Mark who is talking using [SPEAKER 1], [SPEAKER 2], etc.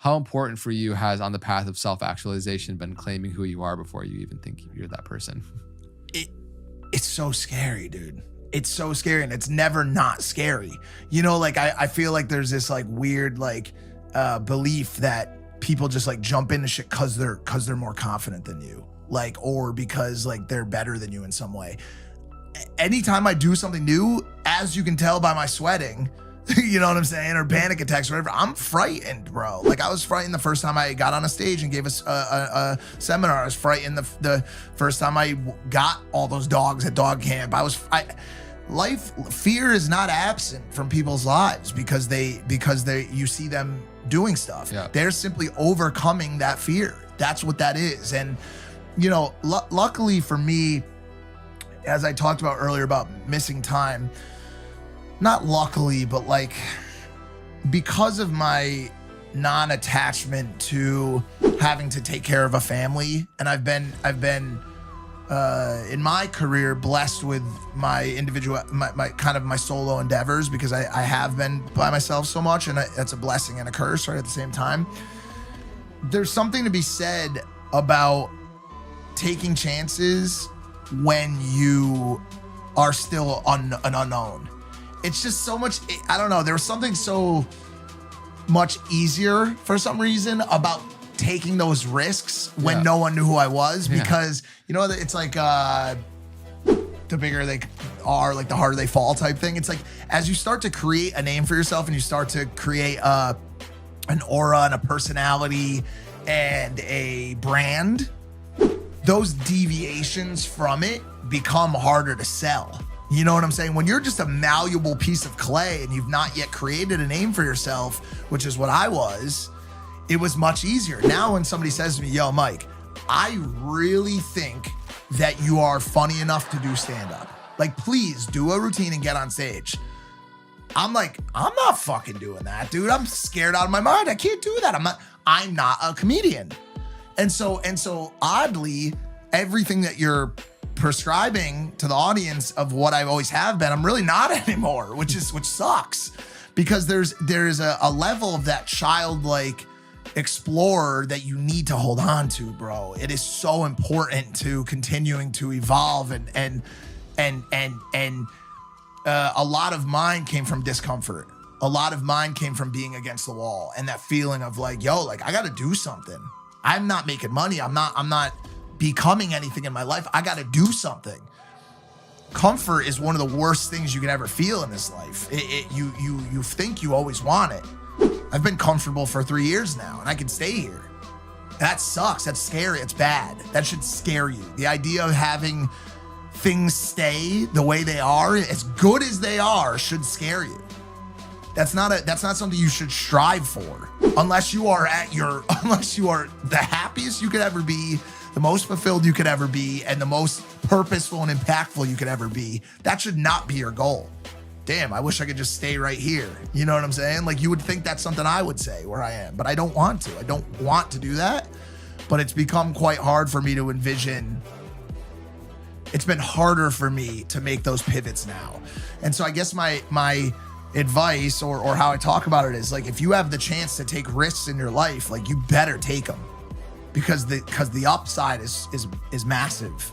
[SPEAKER 1] how important for you has on the path of self-actualization been claiming who you are before you even think you're that person?
[SPEAKER 2] It's so scary, dude. It's so scary, and it's never not scary. You know, like I feel like there's this like weird like belief that people just like jump into shit because they're more confident than you, like, or because like they're better than you in some way. Anytime I do something new, as you can tell by my sweating, you know what I'm saying, or panic attacks or whatever, I'm frightened, bro. Like I was frightened the first time I got on a stage and gave us a seminar. I was frightened the first time I got all those dogs at dog camp. Fear is not absent from people's lives because you see them doing stuff.
[SPEAKER 1] Yeah.
[SPEAKER 2] They're simply overcoming that fear. That's what that is. And you know, luckily for me, as I talked about earlier about missing time, not luckily, but like because of my non-attachment to having to take care of a family, and I've been in my career blessed with my individual, my kind of my solo endeavors, because I have been by myself so much, and that's a blessing and a curse right at the same time. There's something to be said about taking chances when you are still an unknown. It's just so much, I don't know, there was something so much easier for some reason about taking those risks when no one knew who I was, because you know, it's like the bigger they are, like the harder they fall type thing. It's like as you start to create a name for yourself and you start to create an aura and a personality and a brand, those deviations from it become harder to sell. You know what I'm saying? When you're just a malleable piece of clay and you've not yet created a name for yourself, which is what I was, it was much easier. Now when somebody says to me, yo, Mike, I really think that you are funny enough to do stand-up. Like, please do a routine and get on stage. I'm like, I'm not fucking doing that, dude. I'm scared out of my mind. I can't do that. I'm not a comedian. And so oddly, everything that you're prescribing to the audience of what I always have been, I'm really not anymore, which sucks, because there's a level of that childlike explorer that you need to hold on to, bro. It is so important to continuing to evolve, and a lot of mine came from discomfort. A lot of mine came from being against the wall and that feeling of like, yo, like I got to do something. I'm not making money. I'm not becoming anything in my life. I got to do something. Comfort is one of the worst things you can ever feel in this life. You think you always want it. I've been comfortable for 3 years now and I can stay here. That sucks. That's scary. It's bad. That should scare you. The idea of having things stay the way they are, as good as they are, should scare you. That's not something you should strive for, unless you are the happiest you could ever be, the most fulfilled you could ever be, and the most purposeful and impactful you could ever be. That should not be your goal. Damn, I wish I could just stay right here. You know what I'm saying? Like, you would think that's something I would say where I am, but I don't want to. I don't want to do that, but it's become quite hard for me to envision. It's been harder for me to make those pivots now. And so I guess my advice or how I talk about it is like, if you have the chance to take risks in your life, like you better take them, because the upside is massive.